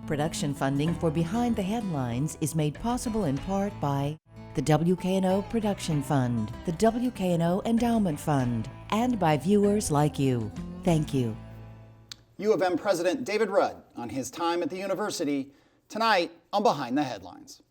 Production funding for Behind the Headlines is made possible in part by the WKNO Production Fund, the WKNO Endowment Fund, and by viewers like you. Thank you. U of M President David Rudd on his time at the university, tonight on Behind the Headlines.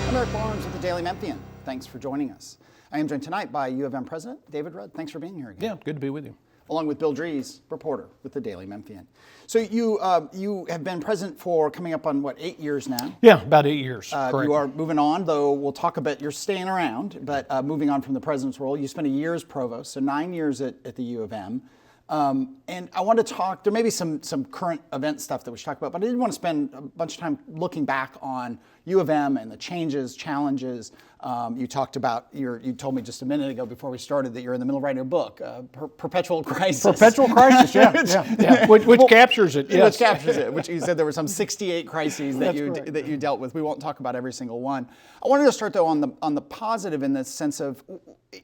I'm Eric Barnes with the Daily Memphian. Thanks for joining us. I am joined tonight by U of M President David Rudd. Thanks for being here again. Yeah, good to be with you. Along with Bill Dries, reporter with the Daily Memphian. So you have been president for coming up on, 8 years now? Yeah, about 8 years, correct. You are moving on, though we'll talk a bit, you're staying around, but moving on from the president's role. You spent a year as provost, so 9 years at the U of M. And I want to talk, there may be some current event stuff that we should talk about, but I did want to spend a bunch of time looking back on U of M and the changes, challenges. You talked about, you told me just a minute ago before we started that you're in the middle of writing a book, Perpetual Crisis. Perpetual Crisis, yeah. Which captures it, yes. Which captures it, which you said there were some 68 crises that you dealt with. We won't talk about every single one. I wanted to start, though, on the positive in the sense of,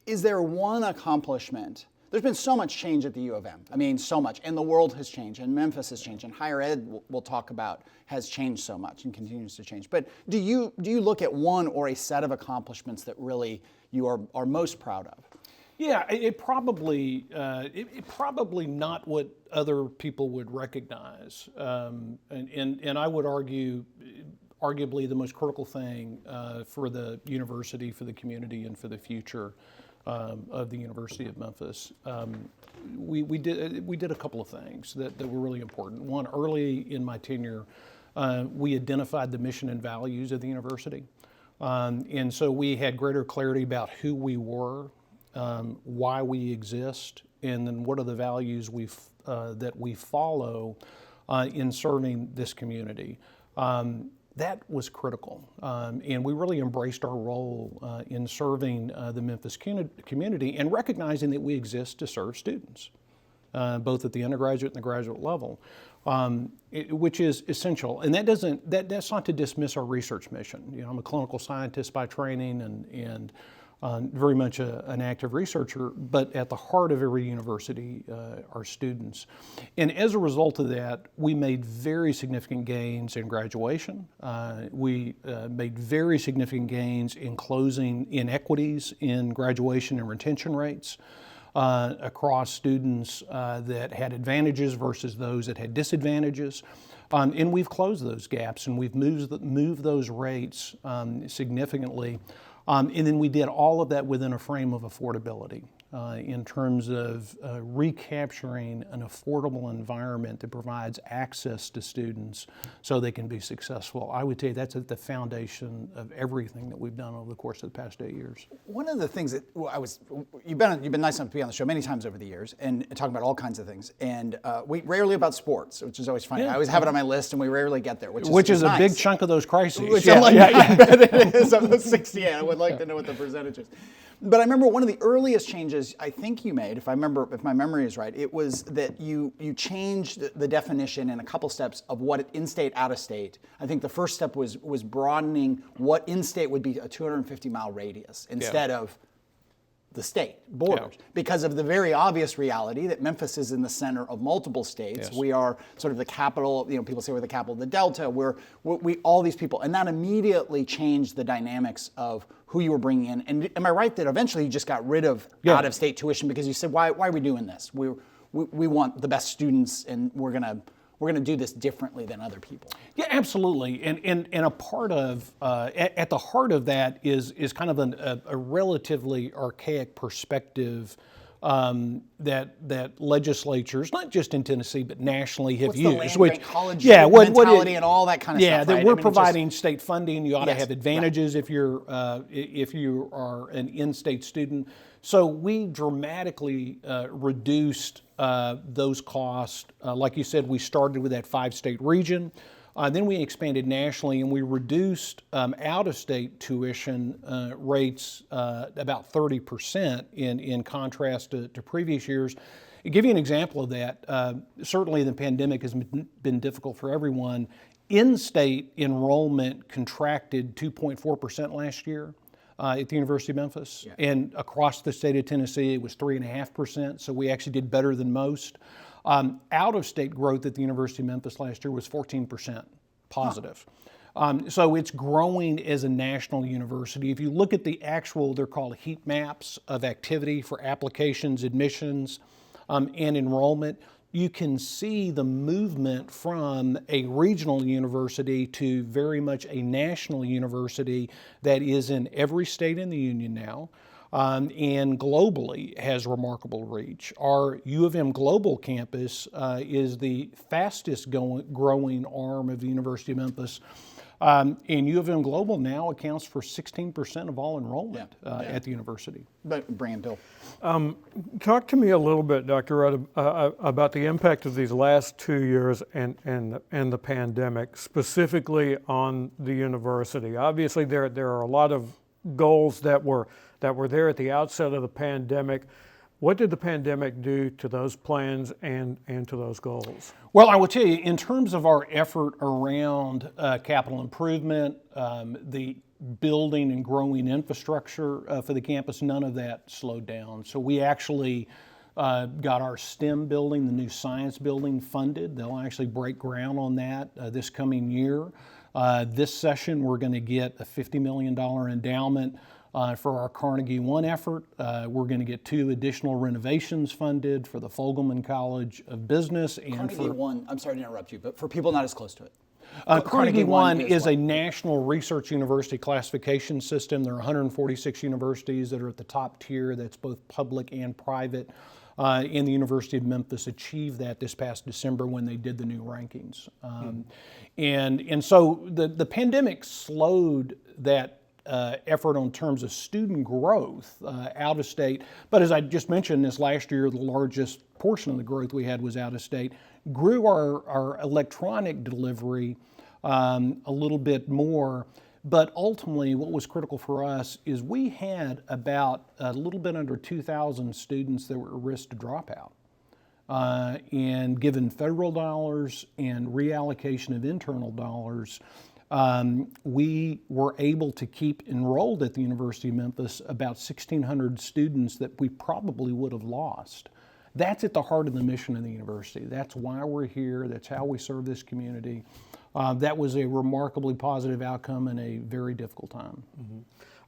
is there one accomplishment? There's been so much change at the U of M. I mean, so much. And the world has changed, and Memphis has changed, and higher ed, we'll talk about, has changed so much and continues to change. But do you look at one or a set of accomplishments that really you are most proud of? Yeah, it probably not what other people would recognize. And I would argue, arguably the most critical thing for the university, for the community, and for the future of the University of Memphis. We did a couple of things that were really important. One, early in my tenure, we identified the mission and values of the university. And so we had greater clarity about who we were, why we exist, and then what are the values that we follow in serving this community. That was critical, and we really embraced our role in serving the Memphis community and recognizing that we exist to serve students, both at the undergraduate and the graduate level, which is essential. And that's not to dismiss our research mission. You know, I'm a clinical scientist by training and very much an active researcher, but at the heart of every university are students. And as a result of that, we made very significant gains in graduation. We made very significant gains in closing inequities in graduation and retention rates across students that had advantages versus those that had disadvantages. And we've closed those gaps, and we've moved those rates significantly. And then we did all of that within a frame of affordability in terms of recapturing an affordable environment that provides access to students so they can be successful. I would tell you that's at the foundation of everything that we've done over the course of the past 8 years. One of the things that you've been nice enough to be on the show many times over the years and talk about all kinds of things. And we rarely about sports, which is always funny. Yeah. I always have it on my list, and we rarely get there, which is a nice. big chunk of those crises. Which I bet it is of the 68. I would like to know what the percentage is. But I remember one of the earliest changes I think you made, if my memory is right, it was that you changed the definition in a couple steps of what in-state, out-of-state. I think the first step was broadening what in-state would be a 250-mile radius instead of the state borders, because of the very obvious reality that Memphis is in the center of multiple states. Yes. We are sort of the capital, people say we're the capital of the Delta, we all these people, and that immediately changed the dynamics of who you were bringing in. And am I right that eventually you just got rid of out-of-state tuition because you said, why are we doing this? We want the best students, and we're gonna do this differently than other people. Yeah, absolutely. And a part of, at the heart of that is kind of a relatively archaic perspective that legislatures, not just in Tennessee, but nationally have used. Which college mentality and all that kind of stuff. Yeah, that we're providing state funding. You ought to have advantages if you are an in-state student. So we dramatically reduced those costs. Like you said, we started with that 5-state region. Then we expanded nationally, and we reduced out-of-state tuition rates about 30% in contrast to previous years. To give you an example of that, certainly the pandemic has been difficult for everyone. In-state enrollment contracted 2.4% last year at the University of Memphis. Yeah. And across the state of Tennessee, it was 3.5%, so we actually did better than most. Out-of-state growth at the University of Memphis last year was 14% positive. So it's growing as a national university. If you look at the actual, they're called heat maps of activity for applications, admissions, and enrollment, you can see the movement from a regional university to very much a national university that is in every state in the union now. And globally has remarkable reach. Our U of M Global campus is the fastest growing arm of the University of Memphis. And U of M Global now accounts for 16% of all enrollment at the university. But bring it, Bill. Talk to me a little bit, Dr. Rudd, about the impact of these last 2 years and the pandemic, specifically on the university. Obviously, there are a lot of goals that were there at the outset of the pandemic. What did the pandemic do to those plans and to those goals? Well, I will tell you, in terms of our effort around capital improvement, the building and growing infrastructure for the campus, none of that slowed down. So we actually got our STEM building, the new science building, funded. They'll actually break ground on that this coming year. This session, we're going to get a $50 million endowment for our Carnegie One effort. We're going to get 2 additional renovations funded for the Fogelman College of Business. And Carnegie One, I'm sorry to interrupt you, but for people not as close to it. Carnegie One is a national research university classification system. There are 146 universities that are at the top tier. That's both public and private. And the University of Memphis achieved that this past December when they did the new rankings. And so the pandemic slowed that effort on terms of student growth out of state. But as I just mentioned, this last year, the largest portion of the growth we had was out of state. Grew our electronic delivery a little bit more. But ultimately, what was critical for us is we had about a little bit under 2,000 students that were at risk to drop out. And given federal dollars and reallocation of internal dollars, we were able to keep enrolled at the University of Memphis about 1,600 students that we probably would have lost. That's at the heart of the mission of the university. That's why we're here. That's how we serve this community. That was a remarkably positive outcome in a very difficult time.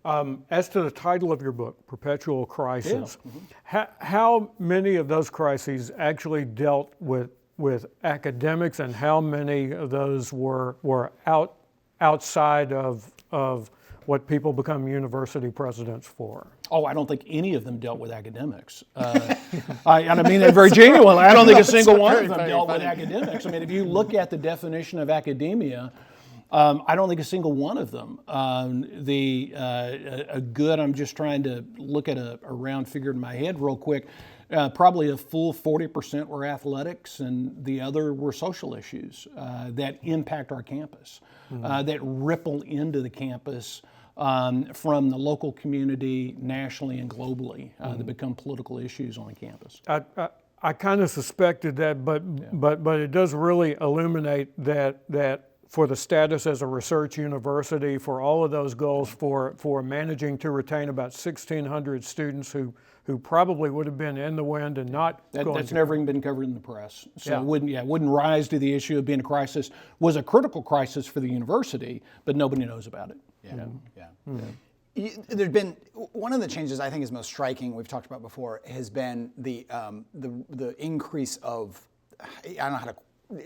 Mm-hmm. As to the title of your book, Perpetual Crisis, how many of those crises actually dealt with academics, and how many of those were outside of what people become university presidents for? Oh, I don't think any of them dealt with academics. I mean that very genuinely. I don't think a single one of them dealt with academics. I mean, if you look at the definition of academia, I don't think a single one of them. I'm just trying to look at a round figure in my head real quick. Probably a full 40% were athletics, and the other were social issues that impact our campus, that ripple into the campus from the local community, nationally and globally, that become political issues on campus. I kind of suspected that, but it does really illuminate that for the status as a research university, for all of those goals, for managing to retain about 1,600 students who probably would have been in the wind and not going. That's never even been covered in the press. So it wouldn't rise to the issue of being a crisis. Was a critical crisis for the university, but nobody knows about it. There's been one of the changes I think is most striking. We've talked about before has been the increase of, I don't know how to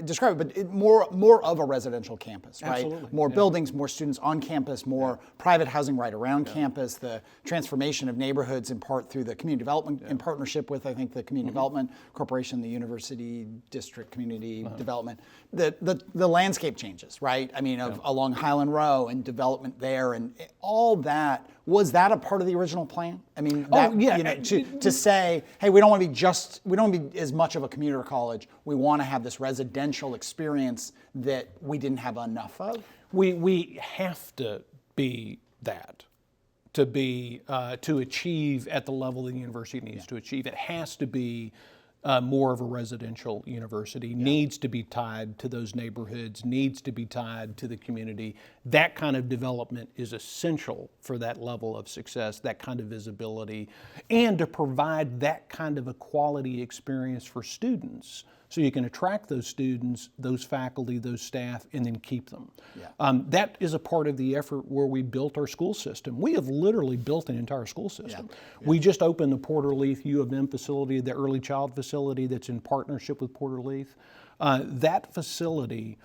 describe it, but more of a residential campus, right? Absolutely. More buildings, more students on campus, more private housing right around campus, the transformation of neighborhoods in part through the community development in partnership with, I think, the Community Development Corporation, the University District Community Development. The landscape changes, right? I mean, along Highland Row and development there and all that. Was that a part of the original plan? I mean, to say, hey, we don't want to be as much of a commuter college. We want to have this residential experience that we didn't have enough of. We have to be that to achieve at the level the university needs to achieve. It has to be more of a residential university, needs to be tied to those neighborhoods, needs to be tied to the community. That kind of development is essential for that level of success, that kind of visibility, and to provide that kind of a quality experience for students so you can attract those students, those faculty, those staff, and then keep them. That is a part of the effort where we built our school system. We have literally built an entire school system. We just opened the Porterleaf U of M facility, the early child facility that's in partnership with Porterleaf. That facility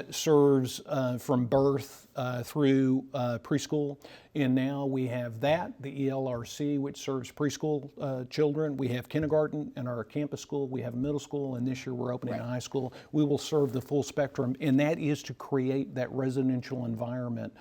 serves from birth through preschool, and now we have that, the ELRC, which serves preschool children. We have kindergarten in our campus school, we have middle school, and this year we're opening a high school. We will serve the full spectrum, and that is to create that residential environment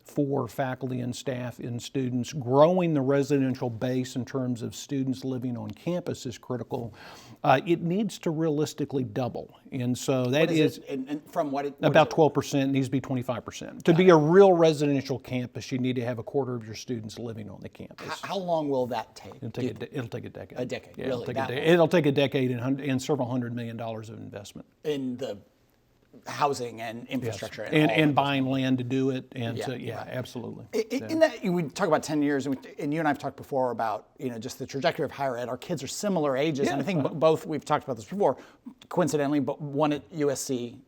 for faculty and staff and students. Growing the residential base in terms of students living on campus is critical. It needs to realistically double, and so that is and from what about 12%, needs to be 25%. To be a real residential campus, you need to have a quarter of your students living on the campus. How long will that take? It'll take a decade. A decade, Yeah, really? It'll take a decade and several $100 million of investment. In the housing and infrastructure And buying land to do it, and absolutely. In that, we talk about 10 years, and you and I have talked before about just the trajectory of higher ed. Our kids are similar ages, and I think both, we've talked about this before, coincidentally, but one at USC,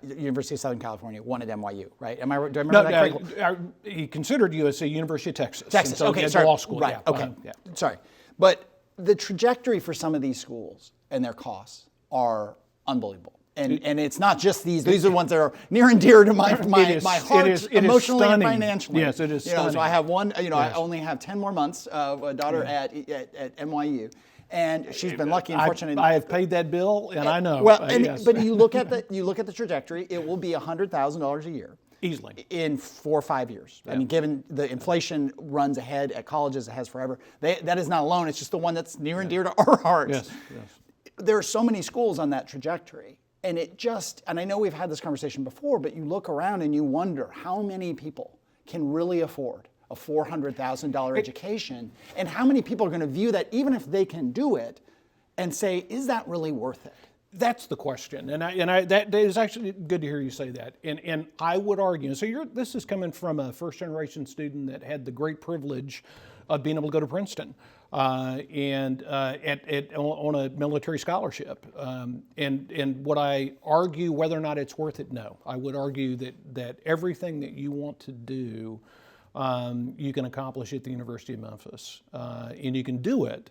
University of Southern California, one at NYU, right? Do I remember that correctly? He considered USC, University of Texas. Texas, So okay, he had sorry. law school, right, okay. Sorry. But the trajectory for some of these schools and their costs are unbelievable. And it's not just these are the ones that are near and dear to my heart, emotionally and financially. Yes, it is stunning. So I have one, I only have 10 more months of a daughter at NYU. And she's been lucky and fortunate. I have paid that bill, and I know. Well, but you look at the trajectory, it will be $100,000 a year. Easily. In 4 or 5 years. I mean, given the inflation runs ahead at colleges, it has forever. That is not alone, it's just the one that's near and dear to our hearts. Yes. There are so many schools on that trajectory. And and I know we've had this conversation before, but you look around and you wonder how many people can really afford a $400,000 education, and how many people are going to view that, even if they can do it, and say, is that really worth it? That's the question, and that is actually good to hear you say that. And I would argue, so this is coming from a first generation student that had the great privilege of being able to go to Princeton, and on a military scholarship. And would I argue whether or not it's worth it? No. I would argue that everything that you want to do, you can accomplish at the University of Memphis, and you can do it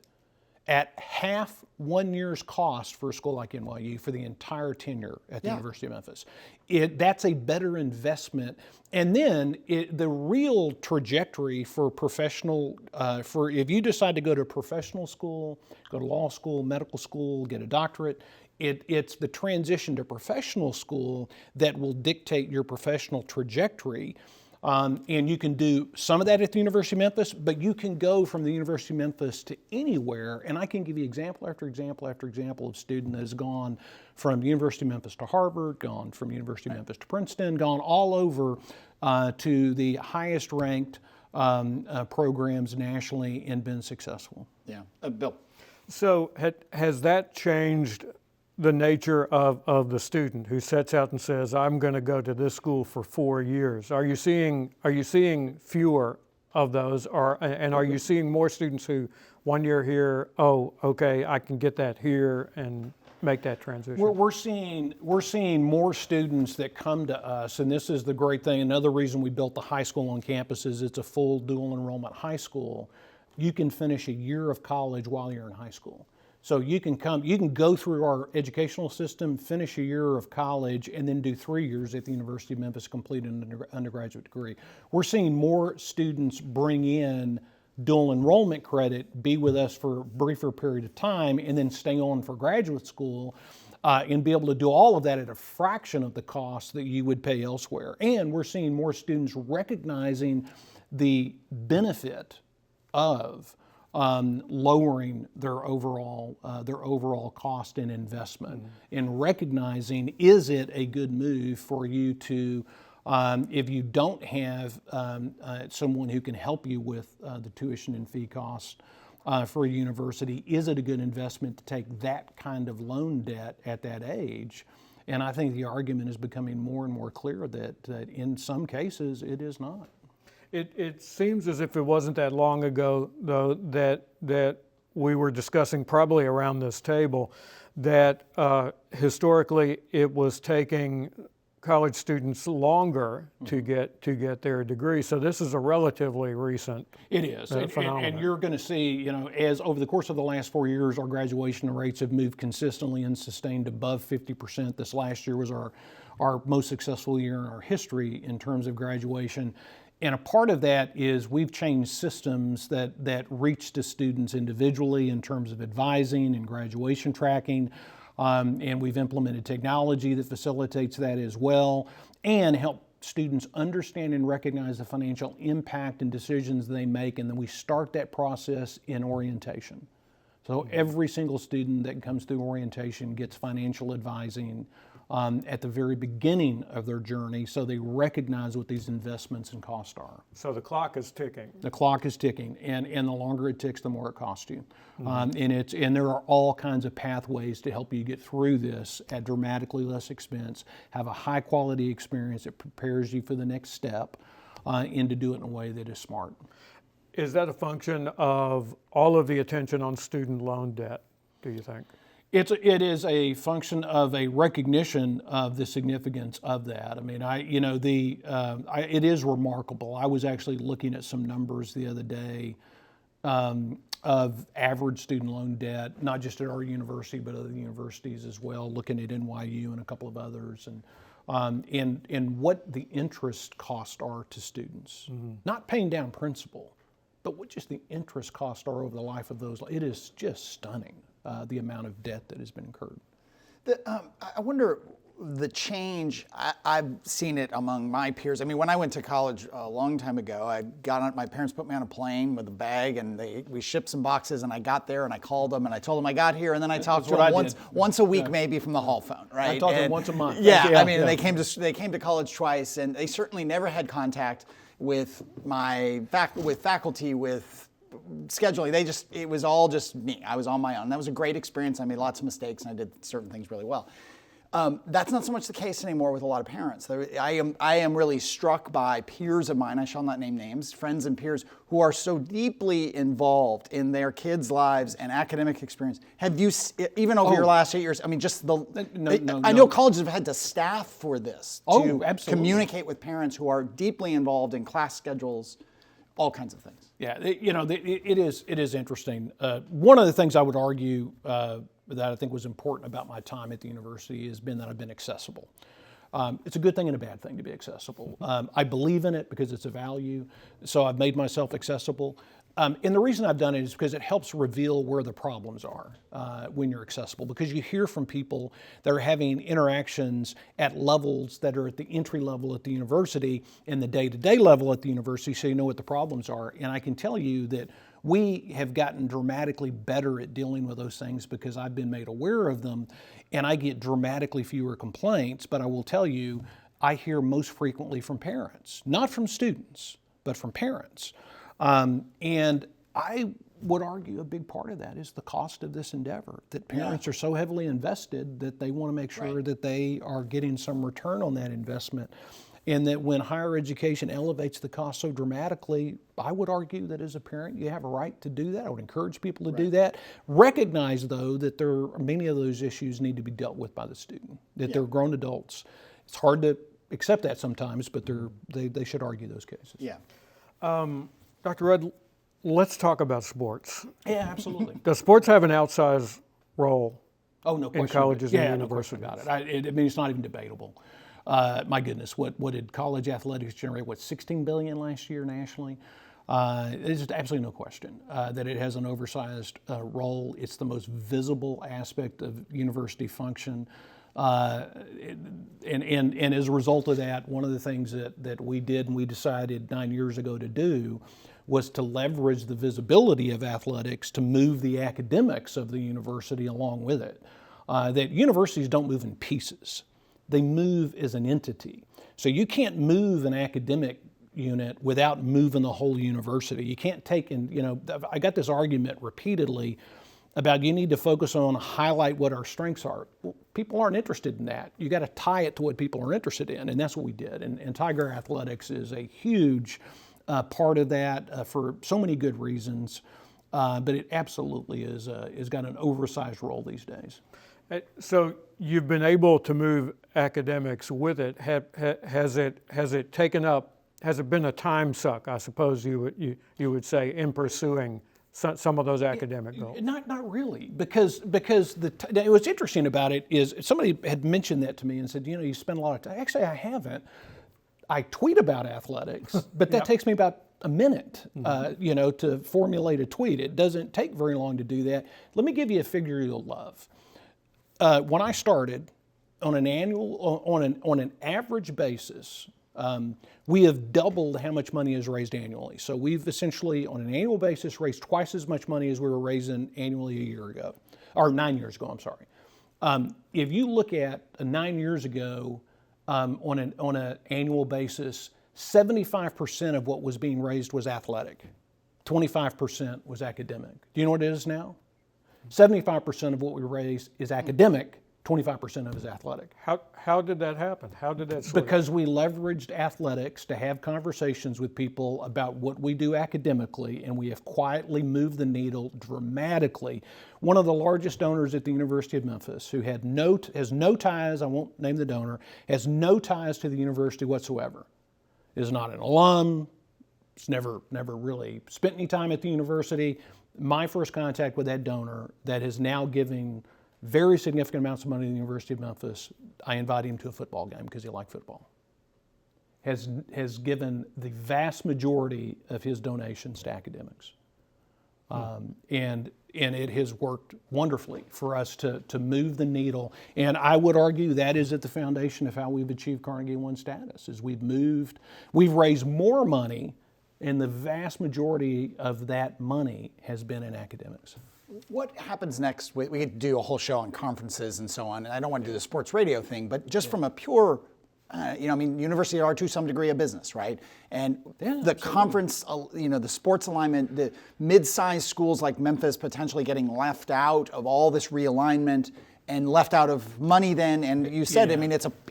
at half 1 year's cost for a school like NYU for the entire tenure at the University of Memphis. That's a better investment. And then the real trajectory for professional, if you decide to go to professional school, go to law school, medical school, get a doctorate, it's the transition to professional school that will dictate your professional trajectory. And you can do some of that at the University of Memphis, but you can go from the University of Memphis to anywhere. And I can give you example after example after example of student that has gone from University of Memphis to Harvard, gone from University of Memphis to Princeton, gone all over to the highest ranked programs nationally and been successful. Yeah. Bill. So has that changed the nature of the student who sets out and says, I'm going to go to this school for 4 years? Are you seeing fewer of those, and are you seeing more students who 1 year here, oh, okay, I can get that here and make that transition? We're seeing more students that come to us, and this is the great thing. Another reason we built the high school on campus is it's a full dual enrollment high school. You can finish a year of college while you're in high school. So you can go through our educational system, finish a year of college, and then do 3 years at the University of Memphis, complete an undergraduate degree. We're seeing more students bring in dual enrollment credit, be with us for a briefer period of time, and then stay on for graduate school, and be able to do all of that at a fraction of the cost that you would pay elsewhere. And we're seeing more students recognizing the benefit of lowering their overall cost and investment, and recognizing, is it a good move for you to, if you don't have someone who can help you with the tuition and fee costs, for a university. Is it a good investment to take that kind of loan debt at that age? And I think the argument is becoming more and more clear that in some cases it is not. It seems as if it wasn't that long ago, though, that we were discussing probably around this table that historically it was taking college students longer to get their degree. So this is a relatively recent It is, phenomenon. and you're going to see, as over the course of the last 4 years, our graduation rates have moved consistently and sustained above 50%. This last year was our most successful year in our history in terms of graduation. And a part of that is we've changed systems that reach to students individually in terms of advising and graduation tracking. And we've implemented technology that facilitates that as well, and help students understand and recognize the financial impact and decisions they make. And then we start that process in orientation. So every single student that comes through orientation gets financial advising at the very beginning of their journey, so they recognize what these investments and costs are. So the clock is ticking. The clock is ticking, and the longer it ticks, the more it costs you. And there are all kinds of pathways to help you get through this at dramatically less expense, have a high quality experience that prepares you for the next step, and to do it in a way that is smart. Is that a function of all of the attention on student loan debt, do you think? It is a function of a recognition of the significance of that. I mean, it is remarkable. I was actually looking at some numbers the other day of average student loan debt, not just at our university, but other universities as well, looking at NYU and a couple of others, and what the interest costs are to students. Not paying down principal, but what just the interest costs are over the life of those. It is just stunning. The amount of debt that has been incurred. I wonder the change. I've seen it among my peers. I mean, when I went to college a long time ago, my parents put me on a plane with a bag, and we shipped some boxes, and I got there, and I called them, and I told them I got here, and then I talked to them once a week, maybe from the hall phone, right? I talked to them once a month. Yeah, I mean, they came to college twice, and they certainly never had contact with faculty, with scheduling. It was all just me. I was on my own. That was a great experience. I made lots of mistakes, and I did certain things really well. That's not so much the case anymore with a lot of parents. I am really struck by peers of mine, I shall not name names, friends and peers who are so deeply involved in their kids' lives and academic experience. Have you, even over your last 8 years, I mean, just I know colleges have had to staff for this to communicate with parents who are deeply involved in class schedules, all kinds of things. Yeah, it is interesting. One of the things I would argue that I think was important about my time at the university has been that I've been accessible. It's a good thing and a bad thing to be accessible. I believe in it because it's a value, so I've made myself accessible. And the reason I've done it is because it helps reveal where the problems are when you're accessible, because you hear from people that are having interactions at levels that are at the entry level at the university and the day-to-day level at the university, so you know what the problems are. And I can tell you that we have gotten dramatically better at dealing with those things because I've been made aware of them, and I get dramatically fewer complaints. But I will tell you, I hear most frequently from parents, not from students, but from parents. And I would argue a big part of that is the cost of this endeavor, that parents are so heavily invested that they want to make sure that they are getting some return on that investment. And that when higher education elevates the cost so dramatically, I would argue that as a parent, you have a right to do that. I would encourage people to do that. Recognize, though, that many of those issues need to be dealt with by the student, that they're grown adults. It's hard to accept that sometimes, but they should argue those cases. Yeah. Dr. Rudd, let's talk about sports. Yeah, absolutely. Does sports have an outsized role no question in colleges and universities? No question about it. I mean, it's not even debatable. My goodness, what did college athletics generate? 16 billion last year nationally? There's just absolutely no question that it has an oversized role. It's the most visible aspect of university function. And as a result of that, one of the things that we did and we decided 9 years ago to do was to leverage the visibility of athletics to move the academics of the university along with it. That universities don't move in pieces. They move as an entity. So you can't move an academic unit without moving the whole university. You can't take I got this argument repeatedly about you need to focus on, highlight what our strengths are. Well, people aren't interested in that. You got to tie it to what people are interested in, and that's what we did. And Tiger Athletics is a huge part of that for so many good reasons, but it absolutely is got an oversized role these days. So you've been able to move academics with it. Has it taken up? Has it been a time suck? I suppose you would say in pursuing some of those academic goals. Not really, because what's interesting about it is somebody had mentioned that to me and said, you spend a lot of time. Actually, I haven't. I tweet about athletics, but that takes me about a minute, to formulate a tweet. It doesn't take very long to do that. Let me give you a figure you'll love. When I started, on an average basis, we have doubled how much money is raised annually. So we've essentially, on an annual basis, raised twice as much money as we were raising annually a year ago, or 9 years ago. I'm sorry. If you look at 9 years ago, on an annual basis, 75% of what was being raised was athletic, 25% was academic. Do you know what it is now? 75% of what we raised is academic, 25% of it is athletic. How did that happen? How did that Because we leveraged athletics to have conversations with people about what we do academically, and we have quietly moved the needle dramatically. One of the largest donors at the University of Memphis, who has no ties, I won't name the donor, has no ties to the university whatsoever, is not an alum, has never really spent any time at the university. My first contact with that donor that is now giving very significant amounts of money to the University of Memphis, I invited him to a football game because he liked football. Has given the vast majority of his donations to academics. And it has worked wonderfully for us to move the needle. And I would argue that is at the foundation of how we've achieved Carnegie One status, is we've raised more money, and the vast majority of that money has been in academics. What happens next? We could do a whole show on conferences and so on. And I don't want to do the sports radio thing, but just from a pure, universities are to some degree a business, right? And the conference, the sports alignment, the mid-sized schools like Memphis potentially getting left out of all this realignment and left out of money then. And you said,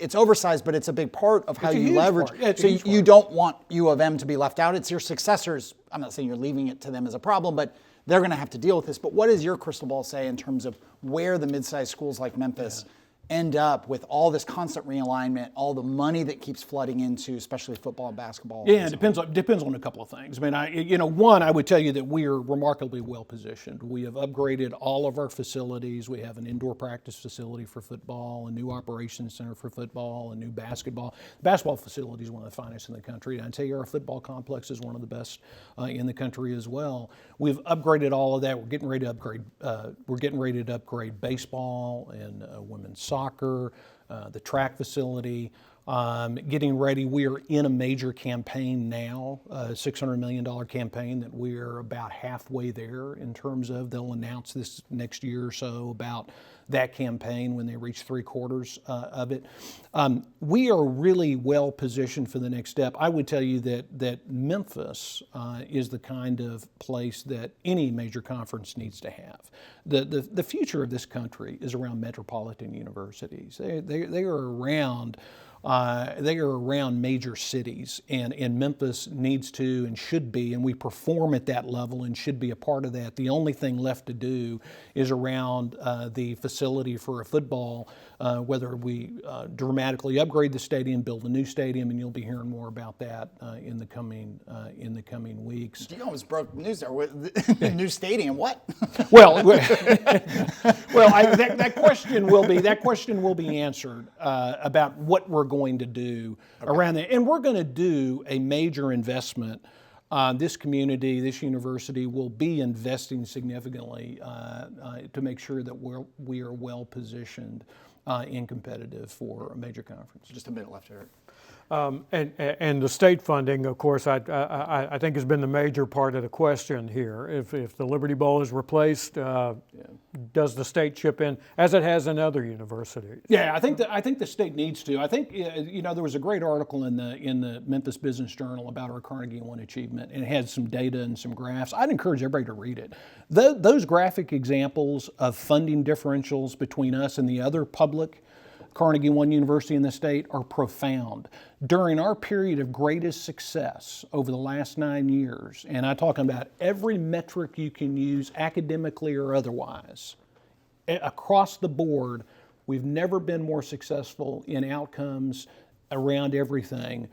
it's oversized, but it's a big part of how you leverage. So you don't want U of M to be left out. It's your successors. I'm not saying you're leaving it to them as a problem, but they're going to have to deal with this. But what does your crystal ball say in terms of where the mid-sized schools like Memphis end up with all this constant realignment, all the money that keeps flooding into, especially football and basketball? Yeah, it depends on a couple of things. One, I would tell you that we are remarkably well positioned. We have upgraded all of our facilities. We have an indoor practice facility for football, a new operations center for football, a new basketball. The basketball facility is one of the finest in the country. And I tell you, our football complex is one of the best in the country as well. We've upgraded all of that. We're getting ready to upgrade baseball and women's soccer, the track facility, getting ready. We are in a major campaign now, a $600 million campaign that we're about halfway there in terms of. They'll announce this next year or so about that campaign when they reach 3/4 of it. We are really well positioned for the next step. I would tell you that Memphis is the kind of place that any major conference needs to have. The future of this country is around metropolitan universities. They are around. They are around major cities, and Memphis needs to and should be, and we perform at that level and should be a part of that. The only thing left to do is around the facility for a football, whether we dramatically upgrade the stadium, build a new stadium, and you'll be hearing more about that in the coming weeks. You almost broke news there with the new stadium. What? That question will be answered about what we're going to do around that, and we're going to do a major investment. This community, this university, will be investing significantly to make sure that we are well positioned and competitive for a major conference. Just a minute left, Eric. And the state funding, of course, I think has been the major part of the question here. If the Liberty Bowl is replaced, does the state chip in, as it has in other universities? Yeah, I think the state needs to. I think there was a great article in the Memphis Business Journal about our Carnegie One achievement, and it had some data and some graphs. I'd encourage everybody to read it. Those graphic examples of funding differentials between us and the other public Carnegie One University in the state are profound. During our period of greatest success over the last 9 years, and I'm talking about every metric you can use academically or otherwise, across the board, we've never been more successful in outcomes around everything.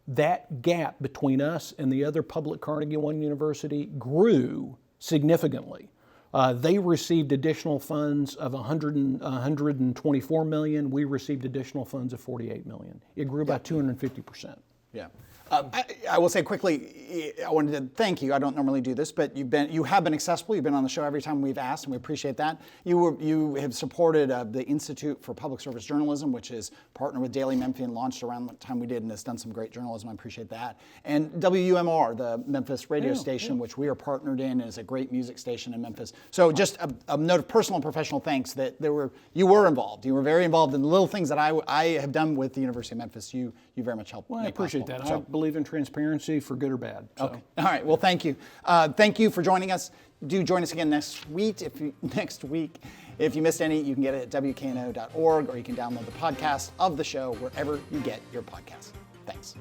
That gap between us and the other public Carnegie One University grew significantly. They received additional funds of $124 million. We received additional funds of $48 million. It grew by 250%. Yeah. I will say quickly, I wanted to thank you. I don't normally do this, but you have been accessible. You've been on the show every time we've asked, and we appreciate that. You have supported the Institute for Public Service Journalism, which is partnered with Daily Memphian, launched around the time we did, and has done some great journalism. I appreciate that. And WUMR, the Memphis radio station, which we are partnered in, is a great music station in Memphis. So just a note of personal and professional thanks that you were involved. You were very involved in the little things that I have done with the University of Memphis. You very much helped. Well, I appreciate that. So, I believe in transparency for good or bad. So. Okay. All right. Well, thank you. Thank you for joining us. Do join us again next week. If you missed any, you can get it at WKNO.org, or you can download the podcast of the show wherever you get your podcasts. Thanks.